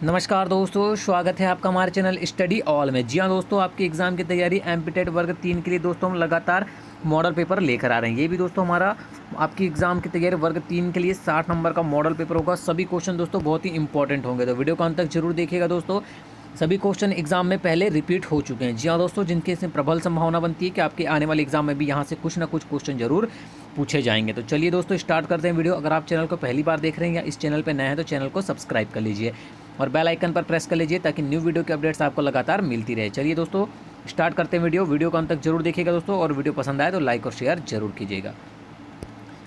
नमस्कार दोस्तों, स्वागत है आपका हमारे चैनल स्टडी ऑल में। जी हाँ दोस्तों, आपकी एग्ज़ाम की तैयारी एमपीटेट वर्ग 3 के लिए दोस्तों हम लगातार मॉडल पेपर लेकर आ रहे हैं। ये भी दोस्तों हमारा आपकी एग्ज़ाम की तैयारी वर्ग 3 के लिए 60 नंबर का मॉडल पेपर होगा। सभी क्वेश्चन दोस्तों बहुत ही इंपॉर्टेंट होंगे, तो वीडियो को अंत तक जरूर देखिएगा दोस्तों। सभी क्वेश्चन एग्जाम में पहले रिपीट हो चुके हैं। जी हाँ दोस्तों, जिनके इसमें प्रबल संभावना बनती है कि आपके आने वाले एग्जाम में भी यहाँ से कुछ ना कुछ क्वेश्चन जरूर पूछे जाएंगे। तो चलिए दोस्तों स्टार्ट करते हैं वीडियो। अगर आप चैनल को पहली बार देख रहे हैं या इस चैनल पर नए हैं तो चैनल को सब्सक्राइब कर लीजिए और बेल आइकन पर प्रेस कर लीजिए ताकि न्यू वीडियो की अपडेट्स आपको लगातार मिलती रहे। चलिए दोस्तों स्टार्ट करते हैं वीडियो को अंत तक जरूर देखिएगा दोस्तों, और वीडियो पसंद आए तो लाइक और शेयर जरूर कीजिएगा।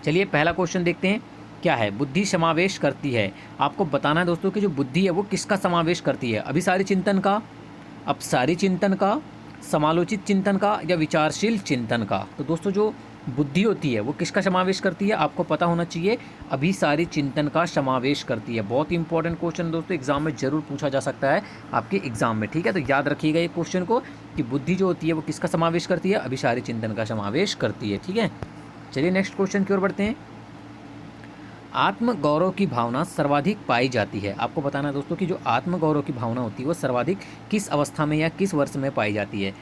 चलिए पहला क्वेश्चन देखते हैं क्या है। बुद्धि समावेश करती है, आपको बताना है दोस्तों कि जो बुद्धि है वो किसका समावेश करती है। अभिसारी चिंतन का, अपसारी चिंतन का, समालोचित चिंतन का या विचारशील चिंतन का। तो दोस्तों जो बुद्धि होती है वो किसका समावेश करती है, आपको पता होना चाहिए। अभिसारी चिंतन का समावेश करती है। बहुत ही इंपॉर्टेंट क्वेश्चन दोस्तों, एग्जाम में जरूर पूछा जा सकता है आपके एग्जाम में। ठीक है, तो याद रखिएगा ये क्वेश्चन को कि बुद्धि जो होती है वो किसका समावेश करती है, अभिसारी चिंतन का समावेश करती है। ठीक है, चलिए नेक्स्ट क्वेश्चन की ओर बढ़ते हैं। आत्मगौरव की भावना सर्वाधिक पाई जाती है, आपको बताना है दोस्तों कि जो आत्मगौरव की भावना होती है वो सर्वाधिक किस अवस्था में या किस वर्ष में पाई जाती है।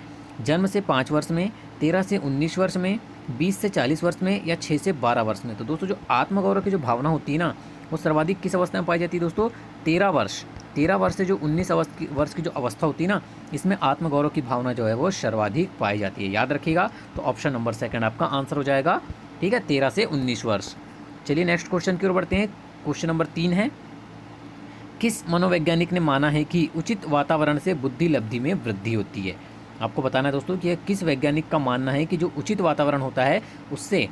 जन्म से 5 वर्ष में, 13 से 19 वर्ष में, 20 से 40 वर्ष में या 6 से 12 वर्ष में। तो दोस्तों जो आत्मगौरव की जो भावना होती है ना वो सर्वाधिक किस अवस्था में पाई जाती है दोस्तों, 13 वर्ष से जो 19 वर्ष की जो अवस्था होती है ना, इसमें आत्मगौरव की भावना जो है वो सर्वाधिक पाई जाती है। याद रखिएगा, तो ऑप्शन नंबर सेकंड आपका आंसर हो जाएगा। ठीक है, 13 से 19 वर्ष। चलिए नेक्स्ट क्वेश्चन की ओर बढ़ते हैं। क्वेश्चन नंबर 3 है, किस मनोवैज्ञानिक ने माना है कि उचित वातावरण से बुद्धि लब्धि में वृद्धि होती है। आपको बताना है दोस्तों कि यह किस वैज्ञानिक का मानना है कि जो उचित वातावरण होता है उससे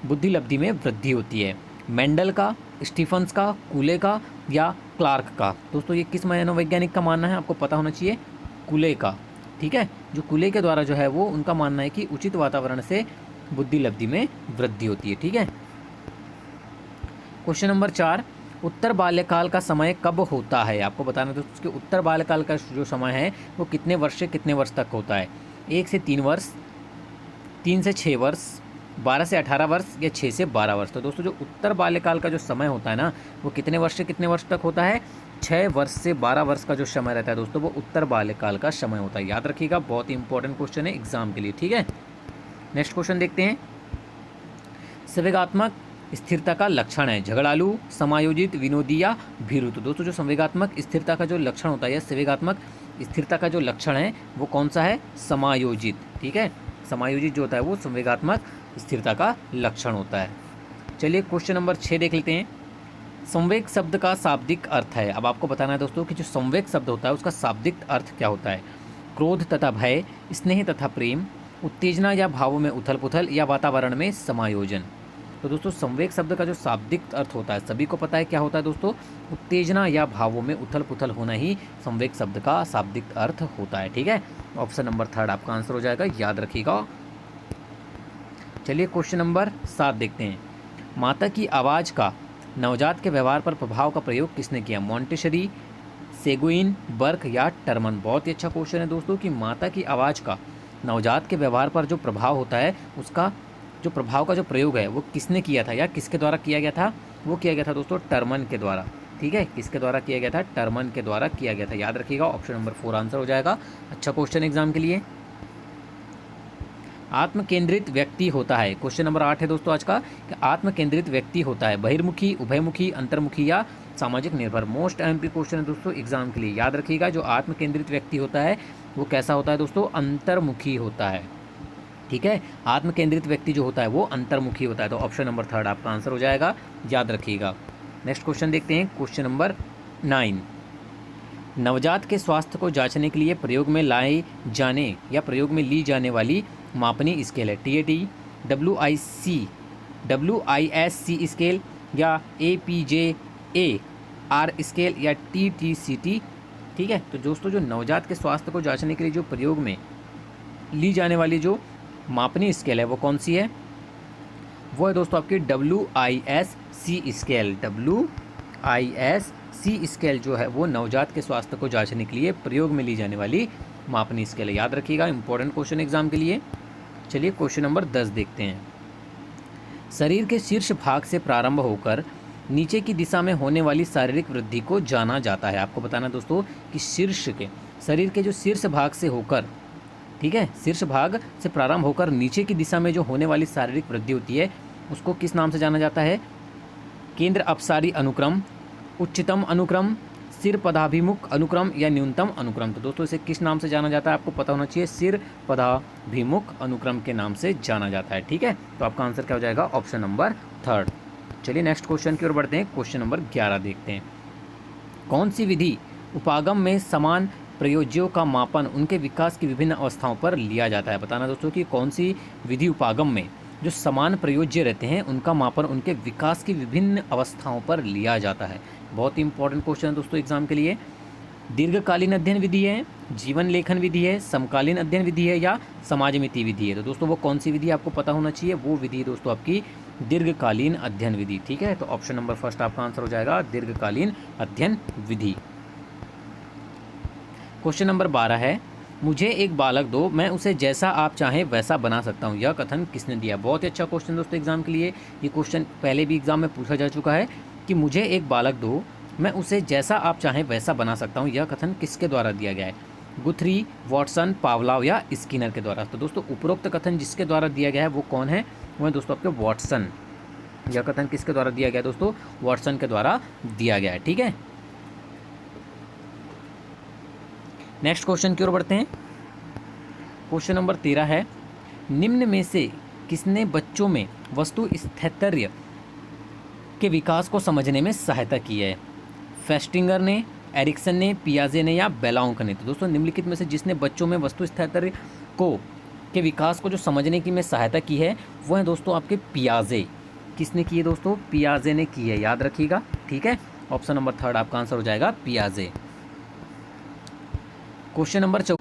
बुद्धि लब्धि में वृद्धि होती है। मेंडल का, स्टीफन्स का, कूले का या क्लार्क का। दोस्तों ये किस मनोवैज्ञानिक का मानना है, आपको पता होना चाहिए। कूले का। ठीक है, जो कूले के द्वारा जो है वो उनका मानना है कि उचित वातावरण से बुद्धि लब्धि में वृद्धि होती है। ठीक है, क्वेश्चन नंबर 4, उत्तर बाल्यकाल का समय कब होता है। आपको बताना है दोस्तों कि उत्तर बाल्यकाल का जो समय है वो कितने वर्ष से कितने वर्ष तक होता है। 1 से 3 वर्ष, 3 से 6 वर्ष, 12 से 18 वर्ष या 6 से 12 वर्ष। तो दोस्तों जो उत्तर बाल्यकाल का जो समय होता है ना वो कितने वर्ष से कितने वर्ष तक होता है, 6 वर्ष से 12 वर्ष का जो समय रहता है दोस्तों वो उत्तर बाल्यकाल का समय होता है। याद रखिएगा, बहुत ही इंपॉर्टेंट क्वेश्चन है एग्जाम के लिए। ठीक है, नेक्स्ट क्वेश्चन देखते हैं। संवेगात्मक स्थिरता का लक्षण है झगड़ालू, समायोजित, विनोदी या भीरु। तो दोस्तों जो संवेगात्मक स्थिरता का जो लक्षण होता है या संवेगात्मक स्थिरता का जो लक्षण है वो कौन सा है, समायोजित। ठीक है, समायोजित जो होता है वो संवेगात्मक स्थिरता का लक्षण होता है। चलिए क्वेश्चन नंबर 6 देख लेते हैं। संवेग शब्द का शाब्दिक अर्थ है। अब आपको बताना है दोस्तों कि जो संवेग शब्द होता है उसका शाब्दिक अर्थ क्या होता है। क्रोध तथा भय, स्नेह तथा प्रेम, उत्तेजना या भावों में उथल पुथल या वातावरण में समायोजन। तो दोस्तों संवेग शब्द का जो शाब्दिक अर्थ होता है सभी को पता है क्या होता है दोस्तों, उत्तेजना या भावों में उथल पुथल होना ही संवेग शब्द का शाब्दिक अर्थ होता है। ठीक है, ऑप्शन नंबर 3 आपका आंसर हो जाएगा, याद रखिएगा। चलिए क्वेश्चन नंबर 7 देखते हैं। माता की आवाज़ का नवजात के व्यवहार पर प्रभाव का प्रयोग किसने किया। मॉन्टेसरी, सेगुइन, बर्क या टर्मन। बहुत ही अच्छा क्वेश्चन है दोस्तों कि माता की आवाज़ का नवजात के व्यवहार पर जो प्रभाव होता है उसका जो प्रभाव का जो प्रयोग है वो किसने किया था या किसके द्वारा किया गया था, वो किया गया था दोस्तों टर्मन के द्वारा। ठीक है, किसके द्वारा किया गया था, टर्मन के द्वारा किया गया था। याद रखिएगा, ऑप्शन नंबर 4 आंसर हो जाएगा। अच्छा क्वेश्चन एग्जाम के लिए। आत्म केंद्रित व्यक्ति होता है, क्वेश्चन नंबर 8 है दोस्तों आज का, कि आत्म केंद्रित व्यक्ति होता है बहिर्मुखी, उभयमुखी, अंतर्मुखी या सामाजिक निर्भर। मोस्ट एमपी क्वेश्चन है दोस्तों एग्जाम के लिए। याद रखिएगा, जो आत्म केंद्रित व्यक्ति होता है वो कैसा होता है दोस्तों, अंतर्मुखी होता है। ठीक है, आत्म केंद्रित व्यक्ति जो होता है वो अंतर्मुखी होता है। तो ऑप्शन नंबर 3 आपका आंसर हो जाएगा, याद रखिएगा। नेक्स्ट क्वेश्चन देखते हैं, क्वेश्चन नंबर 9। नवजात के स्वास्थ्य को जांचने के लिए प्रयोग में लाए जाने या प्रयोग में ली जाने वाली मापनी स्केल है TAT, WISC स्केल या APJAR स्केल या TTCT। ठीक है, तो दोस्तों जो नवजात के स्वास्थ्य को जांचने के लिए जो प्रयोग में ली जाने वाली जो मापनी स्केल है वो कौन सी है, वो है दोस्तों आपकी WISC स्केल। WISC स्केल जो है वो नवजात के स्वास्थ्य को जांचने के लिए प्रयोग में ली जाने वाली मापनी स्केल है। याद रखिएगा, इंपॉर्टेंट क्वेश्चन एग्जाम के लिए। चलिए क्वेश्चन नंबर 10 देखते हैं। शरीर के शीर्ष भाग से प्रारंभ होकर नीचे की दिशा में होने वाली शारीरिक वृद्धि को जाना जाता है। आपको बताना है दोस्तों कि शीर्ष के शरीर के जो शीर्ष भाग से होकर, ठीक है, शीर्ष भाग से प्रारंभ होकर नीचे की दिशा में जो होने वाली शारीरिक वृद्धि होती है उसको किस नाम से जाना जाता है? केंद्र अपसारी अनुक्रम, उच्चतम अनुक्रम, सिर पदाभिमुख अनुक्रम या न्यूनतम अनुक्रम। तो दोस्तों इसे किस नाम से जाना जाता है? आपको पता होना चाहिए, सिर पदाभिमुख अनुक्रम के नाम से जाना जाता है। ठीक है, तो आपका आंसर क्या हो जाएगा? Option number 3। चलिए नेक्स्ट क्वेश्चन की ओर बढ़ते हैं। क्वेश्चन नंबर 11 देखते हैं। कौन सी विधि उपागम में समान प्रयोज्यों का मापन उनके विकास की विभिन्न अवस्थाओं पर लिया जाता है? बताना दोस्तों कि कौन सी विधि उपागम में जो समान प्रयोज्य रहते हैं उनका मापन उनके विकास की विभिन्न अवस्थाओं पर लिया जाता है। बहुत ही इंपॉर्टेंट क्वेश्चन है दोस्तों एग्जाम के लिए। दीर्घकालीन अध्ययन विधि है, जीवन लेखन विधि है, समकालीन अध्ययन विधि है या समाजमिति विधि है? तो दोस्तों वो कौन सी विधि आपको पता होना चाहिए, वो विधि है दोस्तों आपकी दीर्घकालीन अध्ययन विधि। ठीक है, तो ऑप्शन नंबर फर्स्ट आपका आंसर हो जाएगा दीर्घकालीन अध्ययन विधि। क्वेश्चन नंबर 12 है, मुझे एक बालक दो, मैं उसे जैसा आप चाहें वैसा बना सकता हूँ, यह कथन किसने दिया? बहुत ही अच्छा क्वेश्चन दोस्तों एग्जाम के लिए। ये क्वेश्चन पहले भी एग्जाम में पूछा जा चुका है कि मुझे एक बालक दो, मैं उसे जैसा आप चाहें वैसा बना सकता हूँ, यह कथन किसके द्वारा दिया गया है? गुथरी, वॉटसन, पावलाव या स्किनर के द्वारा? तो दोस्तों उपरोक्त कथन जिसके द्वारा दिया गया है वो कौन है? वो है दोस्तों आपके वॉटसन। यह कथन किसके द्वारा दिया गया है दोस्तों? वॉटसन के द्वारा दिया गया है। ठीक है, नेक्स्ट क्वेश्चन की ओर बढ़ते हैं। क्वेश्चन नंबर 13 है, निम्न में से किसने बच्चों में वस्तु स्थैर्य के विकास को समझने में सहायता की है? फेस्टिंगर ने, एरिक्सन ने, पियाजे ने या बेलाउंक ने? तो दोस्तों निम्नलिखित में से जिसने बच्चों में वस्तु स्थैर्य के विकास को जो समझने की में सहायता की है वो है दोस्तों आपके पियाजे। किसने की है दोस्तों? पियाजे ने की है, याद रखिएगा। ठीक है, ऑप्शन नंबर 3 आपका आंसर हो जाएगा पियाजे। क्वेश्चन नंबर 14,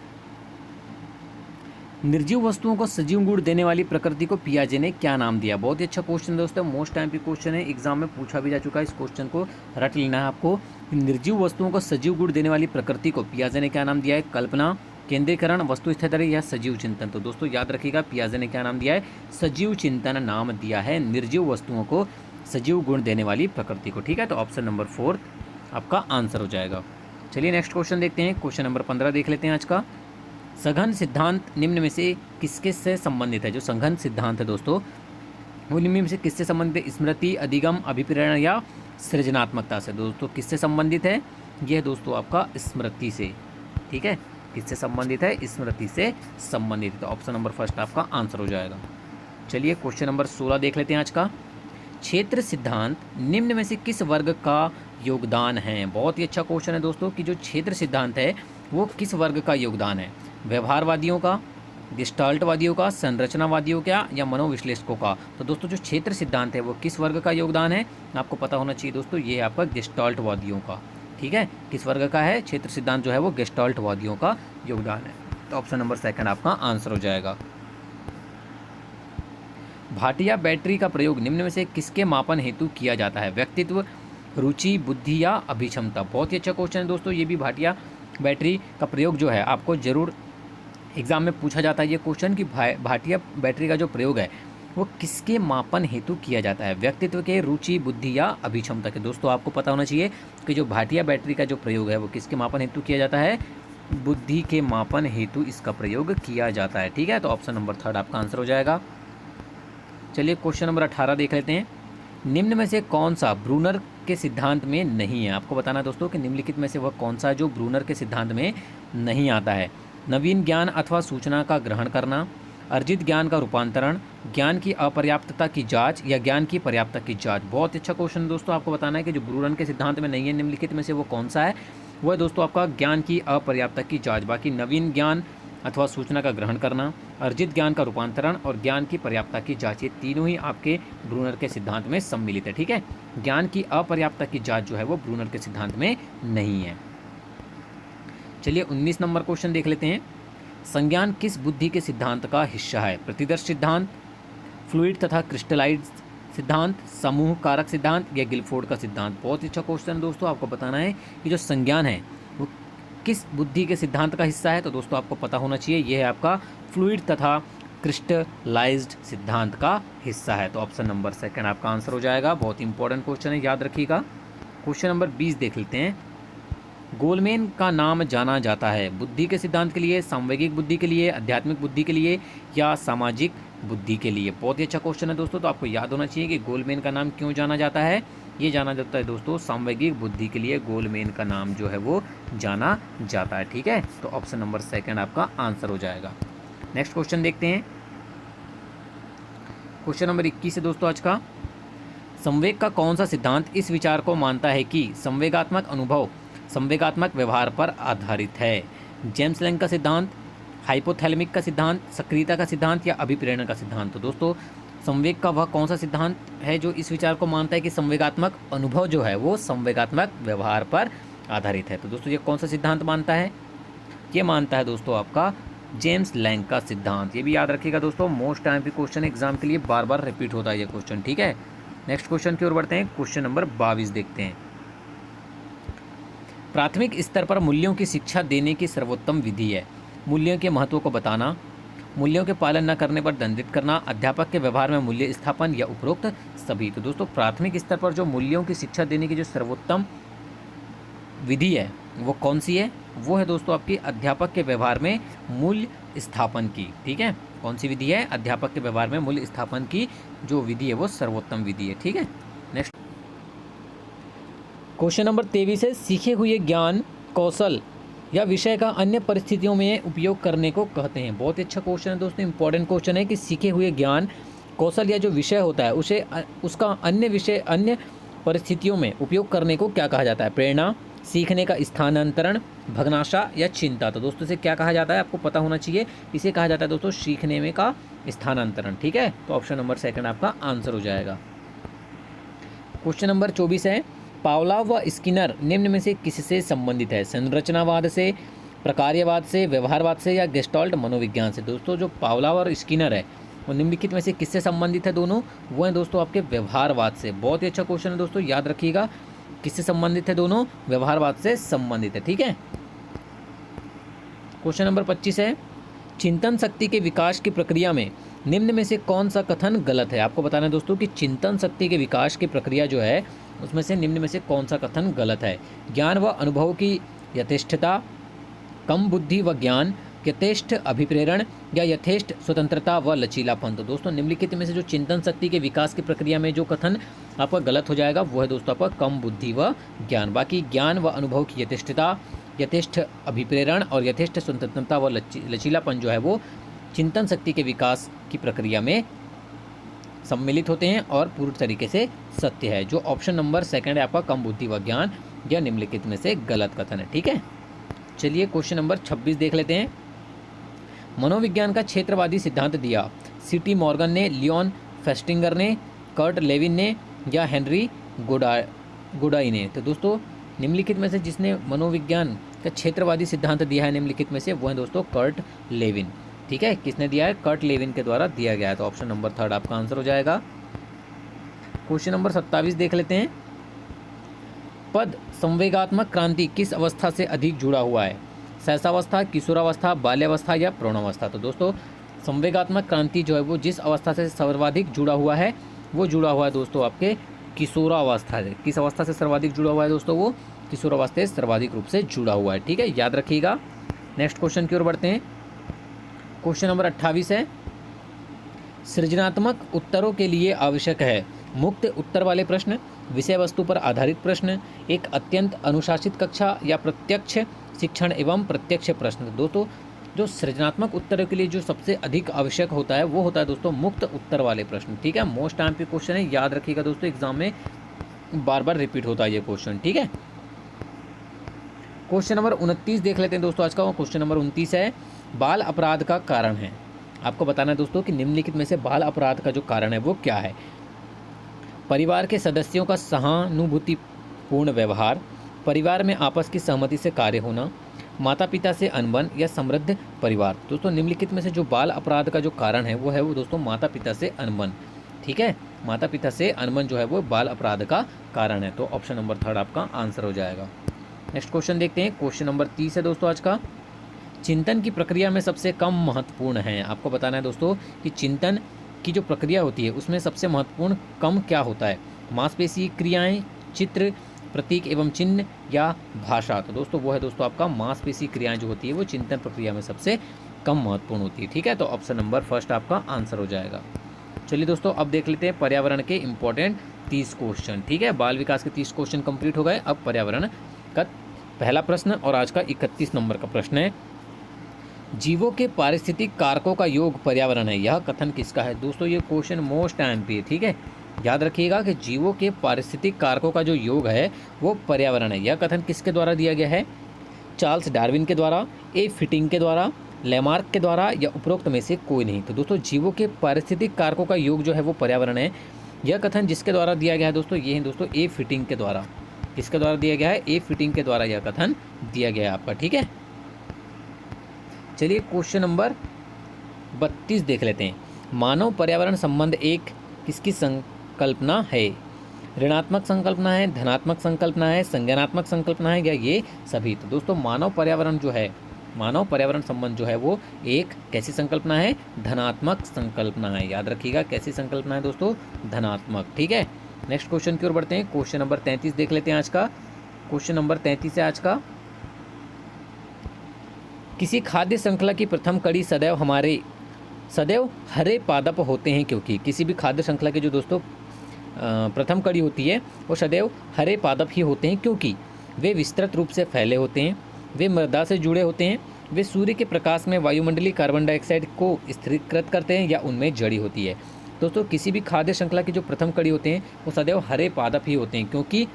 निर्जीव वस्तुओं को सजीव गुण देने वाली प्रकृति को पियाजे ने क्या नाम दिया? बहुत ही अच्छा क्वेश्चन दोस्तों, मोस्ट टाइम पे क्वेश्चन है, एग्जाम में पूछा भी जा चुका है। इस क्वेश्चन को रट लेना है आपको। निर्जीव वस्तुओं को सजीव गुण देने वाली प्रकृति को पियाजे ने क्या नाम दिया है? कल्पना, केंद्रीकरण, वस्तु स्थैर्य या सजीव चिंतन? तो दोस्तों याद रखिएगा, पियाजे ने क्या नाम दिया है? सजीव चिंतन नाम दिया है निर्जीव वस्तुओं को सजीव गुण देने वाली प्रकृति को। ठीक है, तो ऑप्शन नंबर 4 आपका आंसर हो जाएगा। चलिए नेक्स्ट क्वेश्चन देखते हैं। क्वेश्चन नंबर 15 देख लेते हैं आज का। सघन सिद्धांत निम्न में से किसके से संबंधित है? जो सघन सिद्धांत है दोस्तों वो निम्न में से किससे संबंधित है? स्मृति, अधिगम, अभिप्रेरण या सृजनात्मकता से? दोस्तों किससे संबंधित है? यह दोस्तों आपका स्मृति से। ठीक है, किससे संबंधित है? स्मृति से संबंधित। तो ऑप्शन नंबर फर्स्ट आपका आंसर हो जाएगा। चलिए क्वेश्चन नंबर 16 देख लेते हैं आज का। क्षेत्र सिद्धांत निम्न में से किस वर्ग का योगदान है? बहुत ही अच्छा क्वेश्चन है दोस्तों कि जो क्षेत्र सिद्धांत है वो किस वर्ग का योगदान है? व्यवहारवादियों का, गेस्टाल्टवादियों का, संरचनावादियों का या मनोविश्लेषकों का? तो दोस्तों जो क्षेत्र सिद्धांत है वो किस वर्ग का योगदान है? आपको पता होना चाहिए दोस्तों, ये है आपका गेस्टाल्टवादियों का। ठीक है, किस वर्ग का है? क्षेत्र सिद्धांत जो है वो गेस्टाल्टवादियों का योगदान है। तो ऑप्शन नंबर 2 आपका आंसर हो जाएगा। भाटिया बैटरी का प्रयोग निम्न में से किसके मापन हेतु किया जाता है? व्यक्तित्व, रुचि, बुद्धि या अभिक्षमता? बहुत ही अच्छा क्वेश्चन है दोस्तों ये भी। भाटिया बैटरी का प्रयोग जो है आपको जरूर एग्जाम में पूछा जाता है ये क्वेश्चन कि भाटिया बैटरी का जो प्रयोग है वो किसके मापन हेतु किया जाता है? व्यक्तित्व के, रुचि, बुद्धि या अभिक्षमता के? दोस्तों आपको पता होना चाहिए कि जो भाटिया बैटरी का जो प्रयोग है वो किसके मापन हेतु किया जाता है? बुद्धि के मापन हेतु इसका प्रयोग किया जाता है। ठीक है, तो ऑप्शन नंबर 3 आपका आंसर हो जाएगा। चलिए क्वेश्चन नंबर 18 देख लेते हैं। निम्न में से कौन सा ब्रूनर के सिद्धांत में नहीं है? आपको बताना दोस्तों कि निम्नलिखित में से वह कौन सा जो ब्रूनर के सिद्धांत में नहीं आता है? नवीन ज्ञान अथवा सूचना का ग्रहण करना, अर्जित ज्ञान का रूपांतरण, ज्ञान की अपर्याप्तता की जांच या ज्ञान की पर्याप्तता की जांच? बहुत अच्छा क्वेश्चन दोस्तों, आपको बताना है कि जो ब्रूनर के सिद्धांत में नहीं है निम्नलिखित में से वो कौन सा है? वो है दोस्तों आपका ज्ञान की अपर्याप्तता की जांच। बाकी नवीन ज्ञान अथवा सूचना का ग्रहण करना, अर्जित ज्ञान का रूपांतरण और ज्ञान की पर्याप्तता की जांच, ये तीनों ही आपके ब्रूनर के सिद्धांत में सम्मिलित है। ठीक है, ज्ञान की अपर्याप्तता की जांच जो है वो ब्रूनर के सिद्धांत में नहीं है। चलिए 19 नंबर क्वेश्चन देख लेते हैं। संज्ञान किस बुद्धि के सिद्धांत का हिस्सा है? प्रतिदर्श सिद्धांत, फ्लूइड तथा क्रिस्टलाइज सिद्धांत, समूह कारक सिद्धांत या गिलफोर्ड का सिद्धांत? बहुत अच्छा क्वेश्चन दोस्तों, आपको बताना है कि जो संज्ञान है वो किस बुद्धि के सिद्धांत का हिस्सा है। तो दोस्तों आपको पता होना चाहिए ये है आपका फ्लूइड तथा क्रिस्टलाइज्ड सिद्धांत का हिस्सा है। तो ऑप्शन नंबर सेकंड आपका आंसर हो जाएगा। बहुत इंपॉर्टेंट क्वेश्चन है, याद रखिएगा। क्वेश्चन नंबर 20 देख लेते हैं। गोलमेन का नाम जाना जाता है बुद्धि के सिद्धांत के लिए, सांवेगिक बुद्धि के लिए, आध्यात्मिक बुद्धि के लिए या सामाजिक बुद्धि के लिए। बहुत ही अच्छा क्वेश्चन है दोस्तों। तो आपको याद होना चाहिए कि गोलमेन का नाम क्यों जाना जाता है। ये जाना जाता है दोस्तों सांवेगिक बुद्धि के लिए गोलमेन का नाम जो है वो जाना जाता है। ठीक है, तो ऑप्शन नंबर सेकंड आपका आंसर हो जाएगा। नेक्स्ट क्वेश्चन देखते हैं। क्वेश्चन नंबर 21 है दोस्तों आज का। संवेग का कौन सा सिद्धांत इस विचार को मानता है कि संवेगात्मक अनुभव संवेगात्मक व्यवहार पर आधारित है। जेम्स लैंग का सिद्धांत, हाइपोथैलेमिक का सिद्धांत, सक्रियता का सिद्धांत या अभिप्रेरण का सिद्धांत। तो दोस्तों संवेग का वह कौन सा सिद्धांत है जो इस विचार को मानता है कि संवेगात्मक अनुभव जो है वो संवेगात्मक व्यवहार पर आधारित है। तो दोस्तों ये कौन सा सिद्धांत मानता है। ये मानता है दोस्तों आपका जेम्स लैंग का सिद्धांत। ये भी याद रखिएगा दोस्तों, मोस्ट टाइम पे क्वेश्चन एग्जाम के लिए बार बार रिपीट होता है ये क्वेश्चन। ठीक है, नेक्स्ट क्वेश्चन की ओर बढ़ते हैं। क्वेश्चन नंबर 22 देखते हैं। प्राथमिक स्तर पर मूल्यों की शिक्षा देने की सर्वोत्तम विधि है। मूल्यों के महत्व को बताना, मूल्यों के पालन न करने पर दंडित करना, अध्यापक के व्यवहार में मूल्य स्थापन या उपरोक्त सभी। तो दोस्तों प्राथमिक स्तर पर जो मूल्यों की शिक्षा देने की जो सर्वोत्तम विधि है वो कौन सी है। वो है दोस्तों आपकी अध्यापक के व्यवहार में मूल्य स्थापन की। ठीक है, कौन सी विधि है। अध्यापक के व्यवहार में मूल्य स्थापन की जो विधि है वो सर्वोत्तम विधि है। ठीक है, नेक्स्ट क्वेश्चन नंबर 23 है। सीखे हुए ज्ञान, कौशल या विषय का अन्य परिस्थितियों में उपयोग करने को कहते हैं। बहुत ही अच्छा क्वेश्चन है दोस्तों, इंपॉर्टेंट क्वेश्चन है कि सीखे हुए ज्ञान, कौशल या जो विषय होता है उसे उसका अन्य परिस्थितियों में उपयोग करने को क्या कहा जाता है। प्रेरणा, सीखने का स्थानांतरण, भग्नाशा या चिंता। तो दोस्तों इसे क्या कहा जाता है आपको पता होना चाहिए। इसे कहा जाता है दोस्तों सीखने में का स्थानांतरण। ठीक है, तो ऑप्शन नंबर सेकंड आपका आंसर हो जाएगा। क्वेश्चन नंबर 24 है। पावलोव व स्किनर निम्न में से किससे संबंधित है। संरचनावाद से, प्रकार्यवाद से, व्यवहारवाद से या गेस्टाल्ट मनोविज्ञान से। दोस्तों जो पावलोव और स्किनर है वो निम्नलिखित में से किससे संबंधित है। दोनों वो हैं दोस्तों आपके व्यवहारवाद से। बहुत ही अच्छा क्वेश्चन है दोस्तों, याद रखिएगा किससे संबंधित है। दोनों व्यवहारवाद से संबंधित है। ठीक है, क्वेश्चन नंबर 25 है। चिंतन शक्ति के विकास की प्रक्रिया में निम्न में से कौन सा कथन गलत है। आपको बताना है दोस्तों कि चिंतन शक्ति के विकास की प्रक्रिया जो है उसमें से निम्न में से कौन सा कथन गलत है। ज्ञान व अनुभव की यथेष्टता, कम बुद्धि व ज्ञान, यथेष्ट अभिप्रेरण या यथेष्ट स्वतंत्रता व लचीलापन। तो दोस्तों निम्नलिखित में से जो चिंतन शक्ति के विकास की प्रक्रिया में जो कथन आपका गलत हो जाएगा वो है दोस्तों आपका कम बुद्धि व ज्ञान। बाकी ज्ञान व अनुभव की यथेष्टता, यथेष्ट अभिप्रेरण और यथेष्ट स्वतंत्रता व लचीलापन जो है वो चिंतन शक्ति के विकास की प्रक्रिया में सम्मिलित होते हैं और पूर्ण तरीके से सत्य है। जो ऑप्शन नंबर सेकंड है आपका कम बुद्धि व ज्ञान, यह निम्नलिखित में से गलत कथन है। ठीक है, चलिए क्वेश्चन नंबर 26 देख लेते हैं। मनोविज्ञान का क्षेत्रवादी सिद्धांत दिया। सीटी मॉर्गन ने, लियोन फेस्टिंगर ने, कर्ट लेविन ने या हेनरी गोडाई ने। तो दोस्तों निम्नलिखित में से जिसने मनोविज्ञान का क्षेत्रवादी सिद्धांत दिया है निम्नलिखित में से वो है दोस्तों कर्ट लेविन। ठीक है, किसने दिया है। कर्ट लेविन के द्वारा दिया गया है। तो ऑप्शन नंबर थर्ड आपका आंसर हो जाएगा। क्वेश्चन नंबर 27 देख लेते हैं। पद संवेगात्मक क्रांति किस अवस्था से अधिक जुड़ा हुआ है। शैशवावस्था, किशोरावस्था, बाल्यावस्था या प्रौढ़ावस्था। तो दोस्तों संवेगात्मक क्रांति जो है वो जिस अवस्था से सर्वाधिक जुड़ा हुआ है वो जुड़ा हुआ है दोस्तों आपके किशोरावस्था से। किस अवस्था से सर्वाधिक जुड़ा हुआ है दोस्तों, वो किशोरावस्था से सर्वाधिक रूप से जुड़ा हुआ है। ठीक है, याद रखिएगा। नेक्स्ट क्वेश्चन की ओर बढ़ते हैं। क्वेश्चन नंबर 28 है। सृजनात्मक उत्तरों के लिए आवश्यक है मुक्त उत्तर वाले प्रश्न, विषय वस्तु पर आधारित प्रश्न, एक अत्यंत अनुशासित कक्षा या प्रत्यक्ष शिक्षण एवं प्रत्यक्ष प्रश्न। दोस्तों जो सृजनात्मक उत्तरों के लिए जो सबसे अधिक आवश्यक होता है वो होता है दोस्तों मुक्त उत्तर वाले प्रश्न। ठीक है, मोस्ट टाइम पे क्वेश्चन है, याद रखिएगा दोस्तों, एग्जाम में बार बार रिपीट होता है ये क्वेश्चन। ठीक है, क्वेश्चन नंबर 29 देख लेते हैं दोस्तों आज का। क्वेश्चन नंबर 29 है। बाल अपराध का कारण है। आपको बताना है दोस्तों कि निम्नलिखित में से बाल अपराध का जो कारण है वो क्या है। परिवार के सदस्यों का सहानुभूतिपूर्ण व्यवहार, परिवार में आपस की सहमति से कार्य होना, माता पिता से अनबन या समृद्ध परिवार। दोस्तों निम्नलिखित में से जो बाल अपराध का जो कारण है वो दोस्तों माता पिता से अनबन। ठीक है, माता पिता से अनबन जो है वो बाल अपराध का कारण है। तो ऑप्शन नंबर थर्ड आपका आंसर हो जाएगा। नेक्स्ट क्वेश्चन देखते हैं। क्वेश्चन नंबर 30 है दोस्तों आज का। चिंतन की प्रक्रिया में सबसे कम महत्वपूर्ण है। आपको बताना है दोस्तों कि चिंतन की जो प्रक्रिया होती है उसमें सबसे महत्वपूर्ण कम क्या होता है? मांसपेशी क्रियाएं, चित्र, प्रतीक एवं चिन्ह या भाषा। तो दोस्तों वो है दोस्तों आपका मांसपेशी क्रियाएं जो होती है वो चिंतन प्रक्रिया में सबसे कम महत्वपूर्ण होती है। ठीक है, तो ऑप्शन नंबर फर्स्ट आपका आंसर हो जाएगा। चलिए दोस्तों अब देख लेते हैं पर्यावरण के इंपॉर्टेंट 30 क्वेश्चन। ठीक है, बाल विकास के 30 क्वेश्चन कंप्लीट हो गए। अब पर्यावरण का पहला प्रश्न और आज का 31 नंबर का प्रश्न है, जीवों के पारिस्थितिक कारकों का योग पर्यावरण है, यह कथन किसका है? दोस्तों ये क्वेश्चन मोस्ट टाइम पे, ठीक है, याद रखिएगा कि जीवों के पारिस्थितिक कारकों का जो योग है वो पर्यावरण है। यह कथन किसके द्वारा दिया गया है? चार्ल्स डार्विन के द्वारा, ए फिटिंग के द्वारा, लैमार्क के द्वारा या उपरोक्त में से कोई नहीं। तो दोस्तों जीवों के पारिस्थितिक कारकों का योग जो है वो पर्यावरण है। यह कथन जिसके द्वारा दिया गया है दोस्तों, ये है दोस्तों ए फिटिंग के द्वारा। किसके द्वारा दिया गया है? ए फिटिंग के द्वारा यह कथन दिया गया है आपका। ठीक है, चलिए क्वेश्चन नंबर 32 देख लेते हैं। मानव पर्यावरण संबंध एक किसकी संकल्पना है? ऋणात्मक संकल्पना है, धनात्मक संकल्पना है, संज्ञानात्मक संकल्पना है या ये सभी? तो दोस्तों मानव पर्यावरण जो है, मानव पर्यावरण संबंध जो है वो एक कैसी संकल्पना है? धनात्मक संकल्पना है। याद रखिएगा कैसी संकल्पना है दोस्तों? धनात्मक। ठीक है, नेक्स्ट क्वेश्चन की ओर बढ़ते हैं। क्वेश्चन नंबर 33 देख लेते हैं आज का। क्वेश्चन नंबर 33 है आज का, किसी खाद्य श्रृंखला की प्रथम कड़ी सदैव हरे पादप होते हैं क्योंकि। किसी भी खाद्य श्रृंखला के जो दोस्तों प्रथम कड़ी होती है वो सदैव हरे पादप ही होते हैं क्योंकि वे विस्तृत रूप से फैले होते हैं, वे मृदा से जुड़े होते हैं, वे सूर्य के प्रकाश में वायुमंडलीय कार्बन डाइऑक्साइड को स्थिरीकृत करते हैं या उनमें जड़ी होती है। दोस्तों किसी भी खाद्य श्रृंखला की जो प्रथम कड़ी होते हैं वो सदैव हरे पादप ही होते हैं क्योंकि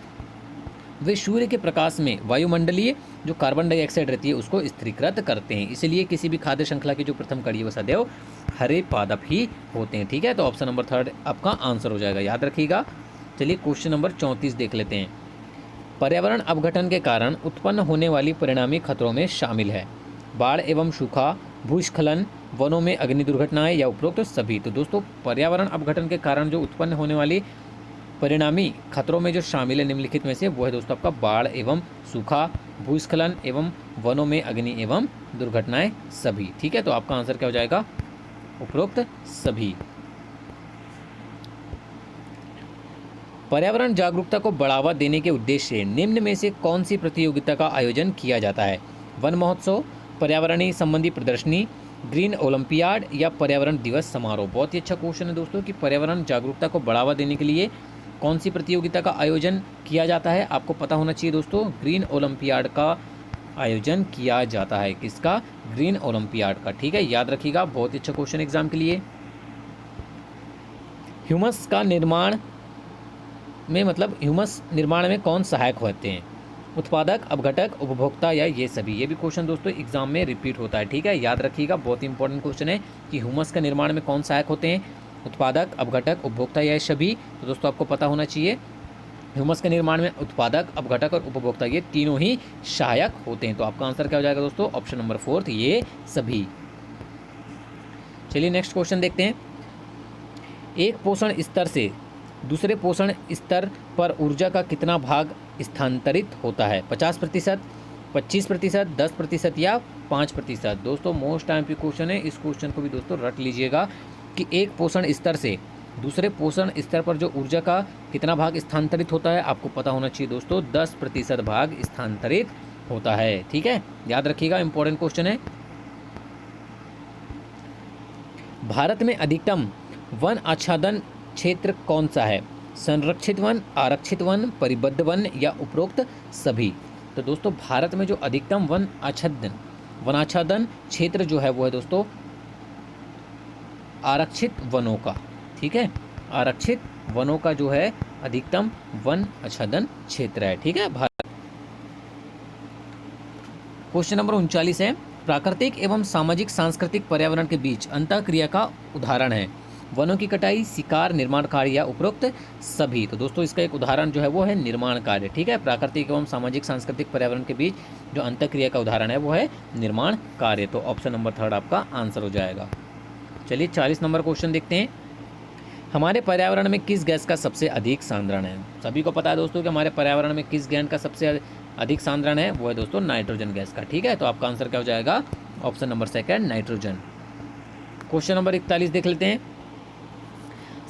वे सूर्य के प्रकाश में वायुमंडलीय जो कार्बन डाइऑक्साइड रहती है उसको स्थिरीकृत करते हैं। इसलिए किसी भी खाद्य श्रृंखला की जो प्रथम कड़ी है वो सदैव हरे पादप ही होते हैं। ठीक है, तो ऑप्शन नंबर थर्ड आपका आंसर हो जाएगा, याद रखिएगा। चलिए क्वेश्चन नंबर 34 देख लेते हैं। पर्यावरण अपघटन के कारण उत्पन्न होने वाली परिणामी खतरों में शामिल है बाढ़ एवं सूखा, भूस्खलन, वनों में अग्नि दुर्घटनाएं या उपरोक्त सभी। तो दोस्तों पर्यावरण अपघटन के कारण जो उत्पन्न होने वाली परिणामी खतरों में जो शामिल है निम्नलिखित में से वो है दोस्तों आपका बाढ़ एवं सूखा, भूस्खलन एवं वनों में अग्नि एवं दुर्घटनाएं सभी। ठीक है, तो आपका आंसर क्या हो जाएगा? उपरोक्त सभी। पर्यावरण जागरूकता को बढ़ावा देने के उद्देश्य से निम्न में से कौन सी प्रतियोगिता का आयोजन किया जाता है? वन महोत्सव, पर्यावरणीय संबंधी प्रदर्शनी, ग्रीन ओलंपियाड या पर्यावरण दिवस समारोह। बहुत ही अच्छा क्वेश्चन है दोस्तों कि पर्यावरण जागरूकता को बढ़ावा देने के लिए कौन सी प्रतियोगिता का आयोजन किया जाता है? आपको पता होना चाहिए दोस्तों, ग्रीन ओलंपियाड का आयोजन किया जाता है। किसका? ग्रीन ओलंपियाड का। ठीक है, याद रखिएगा, बहुत ही अच्छा क्वेश्चन एग्जाम के लिए। ह्यूमस का निर्माण में ह्यूमस निर्माण में कौन सहायक होते हैं? उत्पादक, अपघटक, उपभोक्ता या ये सभी? ये भी क्वेश्चन दोस्तों एग्जाम में रिपीट होता है। ठीक है, याद रखिएगा, बहुत ही इंपॉर्टेंट क्वेश्चन है कि ह्यूमस का निर्माण में कौन सहायक होते हैं? उत्पादक, अपघटक, उपभोक्ता या सभी? तो दोस्तों आपको पता होना चाहिए ह्यूमस के निर्माण में उत्पादक, अपघटक और उपभोक्ता ये तीनों ही सहायक होते हैं। तो आपका आंसर क्या हो जाएगा दोस्तों? ऑप्शन नंबर 4 ये सभी। चलिए नेक्स्ट क्वेश्चन देखते हैं। एक पोषण स्तर से दूसरे पोषण स्तर पर ऊर्जा का कितना भाग स्थानांतरित होता है? 50%, 25%, 10% या 5%? दोस्तों मोस्ट टाइम पे क्वेश्चन है, इस क्वेश्चन को भी दोस्तों रट लीजिएगा कि एक पोषण स्तर से दूसरे पोषण स्तर पर जो ऊर्जा का कितना भाग स्थानांतरित होता है? आपको पता होना चाहिए दोस्तों 10% भाग स्थानांतरित होता है। ठीक है, याद रखिएगा, इंपॉर्टेंट क्वेश्चन है। भारत में अधिकतम वन आच्छादन क्षेत्र कौन सा है? संरक्षित वन, आरक्षित वन, परिबद्ध वन या उपरोक्त सभी? तो दोस्तों भारत में जो अधिकतम वनाच्छादन क्षेत्र जो है वो है दोस्तों आरक्षित वनों का। ठीक है, आरक्षित वनों का जो है अधिकतम वन आच्छादन क्षेत्र है। ठीक है, भारत। क्वेश्चन नंबर 39 है, प्राकृतिक एवं सामाजिक सांस्कृतिक पर्यावरण के बीच अंतःक्रिया का उदाहरण है? वनों की कटाई, शिकार, निर्माण कार्य या उपरोक्त सभी? तो दोस्तों इसका एक उदाहरण जो है वो है निर्माण कार्य। ठीक है, प्राकृतिक एवं सामाजिक सांस्कृतिक पर्यावरण के बीच जो अंतःक्रिया का उदाहरण है वो है निर्माण कार्य। तो ऑप्शन नंबर 3 आपका आंसर हो जाएगा। चलिए 40 नंबर क्वेश्चन देखते हैं। हमारे पर्यावरण में किस गैस का सबसे अधिक सांद्रण है? सभी को पता है दोस्तों कि हमारे पर्यावरण में किस गैस का सबसे अधिक सांद्रण है? वो है दोस्तों नाइट्रोजन गैस का। ठीक है, तो आपका आंसर क्या हो जाएगा? Option number second nitrogen. Question number 41 देख लेते हैं।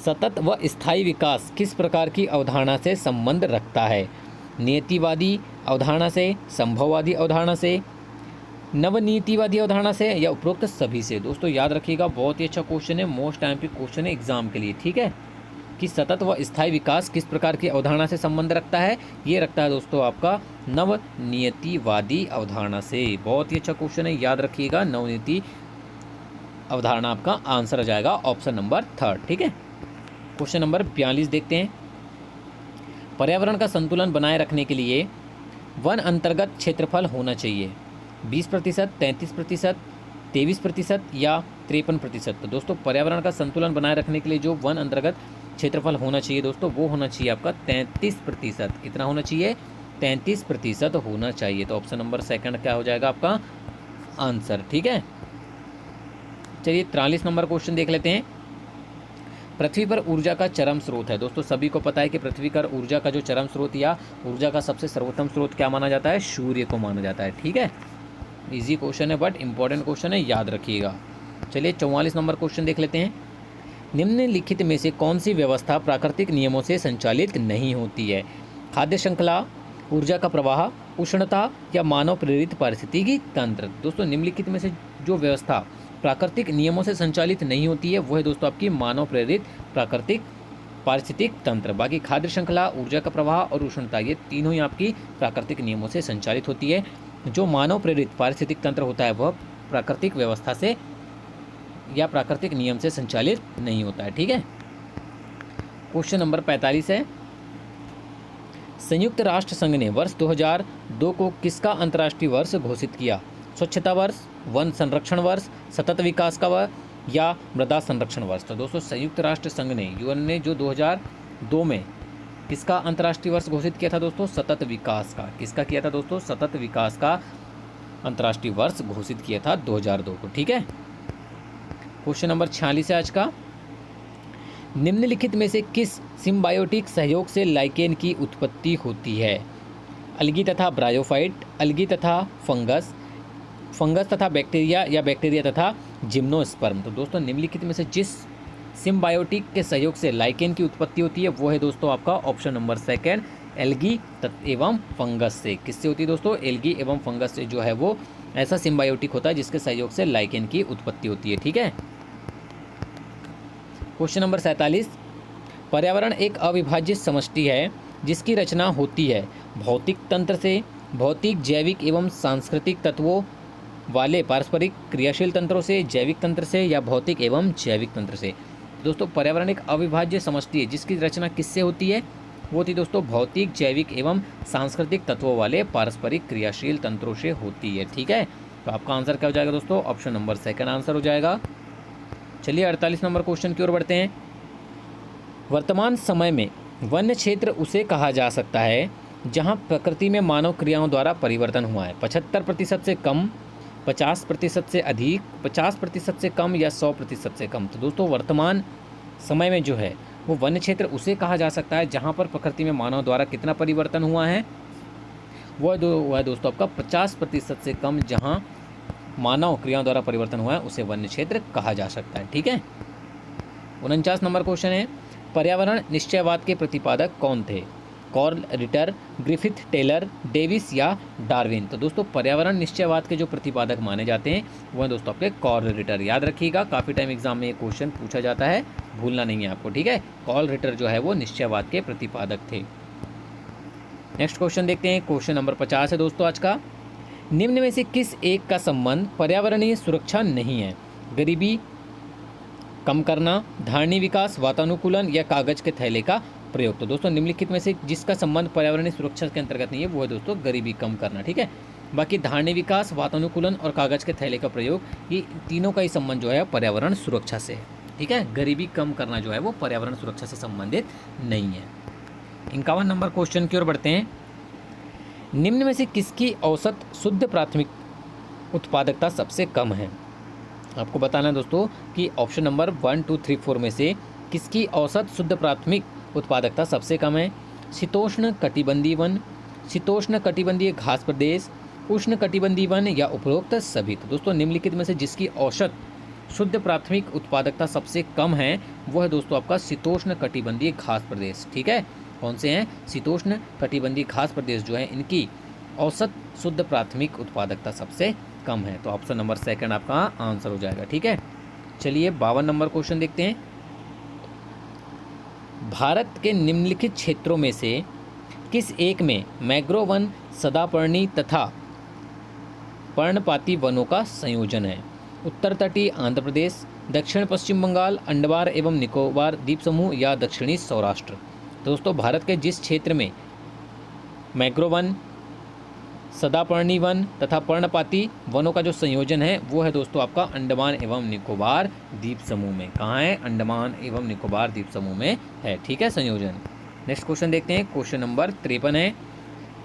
सतत व स्थायी विकास किस प्रकार की अवधारणा से संबंध रखता है? नियतिवादी अवधारणा से, संभववादी अवधारणा से, नवनीतिवादी अवधारणा से, या उपरोक्त सभी से? दोस्तों याद रखिएगा, बहुत ही अच्छा क्वेश्चन है, मोस्ट टाइम क्वेश्चन है एग्जाम के लिए, ठीक है। कि सतत व स्थायी विकास किस प्रकार की अवधारणा से संबंध रखता है? ये रखता है दोस्तों आपका नवनीतिवादी अवधारणा से। बहुत ही अच्छा क्वेश्चन है, याद रखिएगा, नवनीति अवधारणा आपका आंसर आ जाएगा ऑप्शन नंबर थर्ड, ठीक है। क्वेश्चन नंबर 42 देखते हैं। पर्यावरण का संतुलन बनाए रखने के लिए वन अंतर्गत क्षेत्रफल होना चाहिए 20%, 33%, 23% या 53%। तो दोस्तों पर्यावरण का संतुलन बनाए रखने के लिए जो वन अंतर्गत क्षेत्रफल होना चाहिए दोस्तों, वो होना चाहिए आपका 33%। कितना होना चाहिए? 33% होना चाहिए। तो ऑप्शन नंबर सेकंड क्या हो जाएगा आपका आंसर, ठीक है। चलिए 43 नंबर क्वेश्चन देख लेते हैं। पृथ्वी पर ऊर्जा का चरम स्रोत है। दोस्तों सभी को पता है कि पृथ्वी पर ऊर्जा का जो चरम स्रोत या ऊर्जा का सबसे सर्वोत्तम स्रोत क्या माना जाता है? सूर्य को माना जाता है, ठीक है। इजी क्वेश्चन है बट इंपॉर्टेंट क्वेश्चन है, याद रखिएगा। चलिए 44 नंबर क्वेश्चन देख लेते हैं। निम्नलिखित में से कौन सी व्यवस्था प्राकृतिक नियमों से संचालित नहीं होती है? खाद्य श्रृंखला, ऊर्जा का प्रवाह, उष्णता या मानव प्रेरित पारिस्थितिकी तंत्र। दोस्तों निम्नलिखित में से जो व्यवस्था प्राकृतिक नियमों से संचालित नहीं होती है वो है दोस्तों आपकी मानव प्रेरित प्राकृतिक पारिस्थितिक तंत्र। बाकी खाद्य श्रृंखला, ऊर्जा का प्रवाह और उष्णता, ये तीनों ही आपकी प्राकृतिक नियमों से संचालित होती है। जो मानव प्रेरित पारिस्थितिक तंत्र होता है वह प्राकृतिक व्यवस्था से या प्राकृतिक नियम से संचालित नहीं होता है, ठीक है। क्वेश्चन नंबर 45 है। संयुक्त राष्ट्र संघ ने वर्ष 2002 को किसका अंतर्राष्ट्रीय वर्ष घोषित किया? स्वच्छता वर्ष, वन संरक्षण वर्ष, सतत विकास का वर्ष या मृदा संरक्षण वर्ष? तो दोस्तों संयुक्त राष्ट्र संघ ने, यूएन ने जो 2002 में किसका अंतर्राष्ट्रीय वर्ष घोषित किया था दोस्तों? सतत विकास का। किसका किया था दोस्तों? सतत विकास का अंतर्राष्ट्रीय वर्ष घोषित किया था 2002 को, ठीक है। क्वेश्चन नंबर 46 है आज का। निम्नलिखित में से किस सिम्बायोटिक सहयोग से लाइकेन की उत्पत्ति होती है? अलगी तथा ब्रायोफाइट, अलगी तथा फंगस, फंगस तथा बैक्टीरिया या बैक्टीरिया तथा जिम्नोस्पर्म? तो दोस्तों निम्नलिखित में से जिस सिम्बायोटिक के सहयोग से लाइकेन की उत्पत्ति होती है वो है दोस्तों आपका ऑप्शन नंबर सेकंड एल्गी एवं फंगस से। किससे होती है दोस्तों? एल्गी एवं फंगस से जो है वो ऐसा सिम्बायोटिक होता है जिसके सहयोग से लाइकेन की उत्पत्ति होती है, ठीक है। Question number 47। पर्यावरण एक अविभाज्य समष्टि है जिसकी रचना होती है भौतिक तंत्र से, भौतिक, जैविक एवं सांस्कृतिक तत्वों वाले पारस्परिक क्रियाशील तंत्रों से, जैविक तंत्र से या भौतिक एवं जैविक तंत्र से। दोस्तों पर्यावरण एक अविभाज्य समष्टि है जिसकी रचना किससे होती है? वो थी दोस्तों भौतिक, जैविक एवं सांस्कृतिक तत्वों वाले पारस्परिक क्रियाशील तंत्रों से होती है, ठीक है। तो आपका आंसर क्या हो जाएगा दोस्तों? ऑप्शन नंबर सेकंड आंसर हो जाएगा। चलिए 48 नंबर क्वेश्चन की ओर बढ़ते हैं। वर्तमान समय में वन्य क्षेत्र उसे कहा जा सकता है जहां प्रकृति में मानव क्रियाओं द्वारा परिवर्तन हुआ है। 75% से कम, 50% से अधिक, 50% से कम या 100% से कम। तो दोस्तों वर्तमान समय में जो है वो वन्य क्षेत्र उसे कहा जा सकता है जहाँ पर प्रकृति में मानव द्वारा कितना परिवर्तन हुआ है? वो है दोस्तों आपका 50% से कम, जहाँ मानव क्रियाओं द्वारा परिवर्तन हुआ है उसे वन्य क्षेत्र कहा जा सकता है, ठीक है। 49 नंबर क्वेश्चन है। पर्यावरण निश्चयवाद के प्रतिपादक कौन थे? Carl Ritter, Griffith, Taylor, Davis या डार्विन? तो दोस्तों पर्यावरण निश्चयवाद के जो प्रतिपादक माने जाते हैं वो है दोस्तों आपके कार्ल रिटर। याद रखिएगा, काफ़ी टाइम एग्जाम में ये क्वेश्चन पूछा जाता है, भूलना नहीं है आपको, ठीक है। कार्ल रिटर जो है वो निश्चयवाद के प्रतिपादक थे। नेक्स्ट क्वेश्चन देखते हैं। क्वेश्चन नंबर 50 है दोस्तों आज का। निम्न में से किस एक का संबंध पर्यावरणीय सुरक्षा नहीं है? गरीबी कम करना, धारणीय विकास, वातानुकूलन या कागज के थैले का प्रयोग? तो दोस्तों निम्नलिखित में से जिसका संबंध पर्यावरणीय सुरक्षा के अंतर्गत नहीं है वो है दोस्तों गरीबी कम करना, ठीक है। बाकी धारणीय विकास, वातानुकूलन और कागज के थैले का प्रयोग, ये तीनों का ही संबंध जो है पर्यावरण सुरक्षा से, ठीक है। गरीबी कम करना जो है वो पर्यावरण सुरक्षा से संबंधित नहीं है। 51 नंबर क्वेश्चन की ओर बढ़ते हैं। निम्न में से किसकी औसत शुद्ध प्राथमिक उत्पादकता सबसे कम है? आपको बताना है दोस्तों कि ऑप्शन नंबर 1, 2, 3, 4 में से किसकी औसत शुद्ध प्राथमिक उत्पादकता सबसे कम है? शीतोष्ण कटिबंधीय वन, शीतोष्ण कटिबंधीय घास प्रदेश, उष्ण कटिबंधीय वन या उपरोक्त सभी। तो दोस्तों निम्नलिखित में से जिसकी औसत शुद्ध प्राथमिक उत्पादकता सबसे कम है वो है दोस्तों आपका शीतोष्ण कटिबंधीय घास प्रदेश। ठीक है, कौन से हैं? शीतोष्ण कटिबंधीय घास प्रदेश जो है इनकी औसत शुद्ध प्राथमिक उत्पादकता सबसे कम है। तो ऑप्शन नंबर सेकंड आपका आंसर हो जाएगा। ठीक है, चलिए 52 नंबर क्वेश्चन देखते हैं। भारत के निम्नलिखित क्षेत्रों में से किस एक में मैंग्रोव वन, सदापर्णी तथा पर्णपाती वनों का संयोजन है? उत्तर तटीय आंध्र प्रदेश, दक्षिण पश्चिम बंगाल, अंडमान एवं निकोबार द्वीप समूह या दक्षिणी सौराष्ट्र। दोस्तों भारत के जिस क्षेत्र में मैंग्रोव वन, सदापर्णी वन तथा पर्णपाती वनों का जो संयोजन है वो है दोस्तों आपका अंडमान एवं निकोबार द्वीप समूह में। कहाँ है? अंडमान एवं निकोबार द्वीप समूह में है। ठीक है, संयोजन। नेक्स्ट क्वेश्चन देखते हैं। क्वेश्चन नंबर 53 है,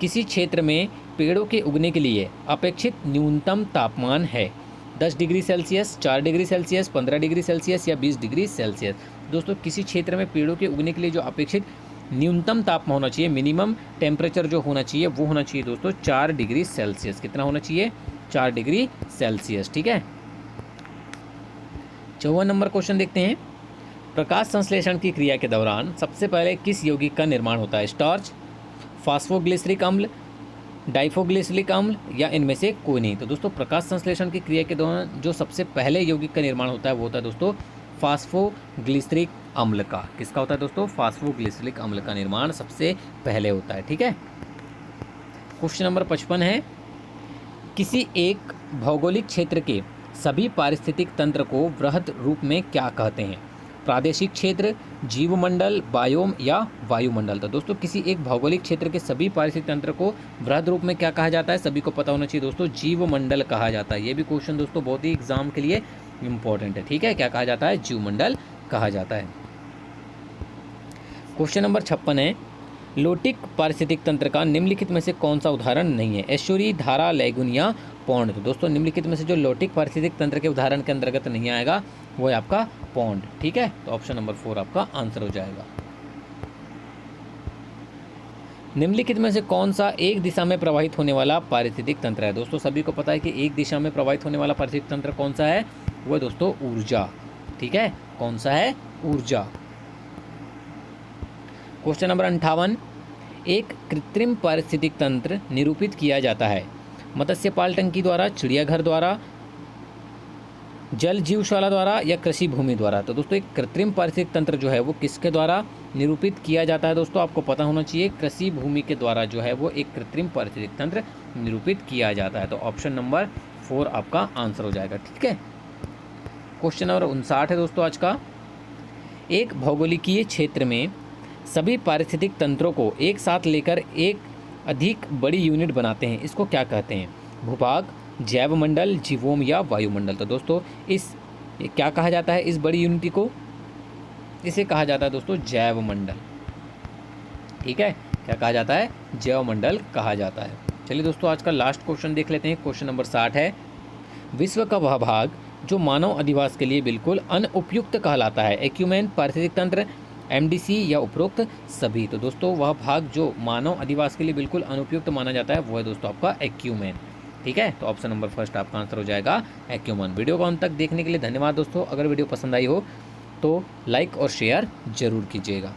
किसी क्षेत्र में पेड़ों के उगने के लिए अपेक्षित न्यूनतम तापमान है 10 degree Celsius, 4 degree Celsius, 15 degree Celsius या 20 डिग्री सेल्सियस। दोस्तों किसी क्षेत्र में पेड़ों के उगने के लिए जो अपेक्षित न्यूनतम तापमान होना चाहिए, मिनिमम टेम्परेचर जो होना चाहिए वो होना चाहिए दोस्तों 4 डिग्री सेल्सियस। कितना होना चाहिए? 4 डिग्री सेल्सियस। ठीक है, 54 नंबर क्वेश्चन देखते हैं। प्रकाश संश्लेषण की क्रिया के दौरान सबसे पहले किस यौगिक का निर्माण होता है? स्टार्च, फास्फोग्लिसरिक अम्ल, डाइफोग्लिसरिक अम्ल या इनमें से कोई नहीं। तो दोस्तों प्रकाश संश्लेषण की क्रिया के दौरान जो सबसे पहले यौगिक का निर्माण होता है वो होता है दोस्तों फास्फोग्लिसरिक अम्ल का। किसका होता है दोस्तों? फास्फोग्लिसरिक अम्ल का निर्माण सबसे पहले होता है। ठीक है, क्वेश्चन नंबर 55 है, किसी एक भौगोलिक क्षेत्र के सभी पारिस्थितिक तंत्र को वृहद रूप में क्या कहते हैं? प्रादेशिक क्षेत्र, जीवमंडल, बायोम या वायुमंडल। तो दोस्तों किसी एक भौगोलिक क्षेत्र के सभी पारिस्थितिक तंत्र को वृहद रूप में क्या कहा जाता है? सभी को पता होना चाहिए दोस्तों, जीवमंडल कहा जाता है। ये भी क्वेश्चन दोस्तों बहुत ही एग्जाम के लिए इंपॉर्टेंट है। ठीक है, क्या कहा जाता है? जीवमंडल कहा जाता है। क्वेश्चन नंबर 56 है, लोटिक पारिस्थितिक तंत्र का निम्नलिखित में से कौन सा उदाहरण नहीं है? एस्चुरी, धारा, लैगून या पौंड। तो दोस्तों निम्नलिखित में से जो लोटिक पारिस्थितिक तंत्र के उदाहरण के अंतर्गत नहीं आएगा वो है आपका पौंड। ठीक है, तो ऑप्शन नंबर 4 आपका आंसर हो जाएगा। निम्नलिखित में से कौन सा एक दिशा में प्रवाहित होने वाला पारिस्थितिक तंत्र है? दोस्तों सभी को पता है कि एक दिशा में प्रवाहित होने वाला पारिस्थितिक तंत्र कौन सा है? वो है दोस्तों ऊर्जा। ठीक है, कौन सा है? ऊर्जा। क्वेश्चन नंबर 58, एक कृत्रिम पारिस्थितिक तंत्र निरूपित किया जाता है मत्स्य पाल टंकी द्वारा, चिड़ियाघर द्वारा, जल जीवशाला द्वारा या कृषि भूमि द्वारा। तो दोस्तों एक कृत्रिम पारिस्थितिक तंत्र जो है वो किसके द्वारा निरूपित किया जाता है? दोस्तों आपको पता होना चाहिए, कृषि भूमि के द्वारा जो है वो एक कृत्रिम पारिस्थितिक तंत्र निरूपित किया जाता है। तो ऑप्शन नंबर 4 आपका आंसर हो जाएगा। ठीक है, क्वेश्चन नंबर 59 है दोस्तों आज का, एक भौगोलिकीय क्षेत्र में सभी पारिस्थितिक तंत्रों को एक साथ लेकर एक अधिक बड़ी यूनिट बनाते हैं, इसको क्या कहते हैं? भूभाग, जैवमंडल, जीवोम या वायुमंडल। तो दोस्तों इस क्या कहा जाता है? इस बड़ी यूनिटी को इसे कहा जाता है दोस्तों जैवमंडल। ठीक है, क्या कहा जाता है? जैवमंडल कहा जाता है। चलिए दोस्तों आज का लास्ट क्वेश्चन देख लेते हैं। क्वेश्चन नंबर 60 है, विश्व का वह भाग जो मानव अधिवास के लिए बिल्कुल अनुपयुक्त कहलाता है? एक्यूमेन, पारिस्थितिक तंत्र, एमडीसी या उपरोक्त सभी। तो दोस्तों वह भाग जो मानव अधिवास के लिए बिल्कुल अनुपयुक्त माना जाता है वो है दोस्तों आपका एक्यूमेन। ठीक है, तो ऑप्शन नंबर 1 आपका आंसर हो जाएगा एक्यूमेन। वीडियो को अंत तक देखने के लिए धन्यवाद दोस्तों। अगर वीडियो पसंद आई हो तो लाइक और शेयर जरूर कीजिएगा।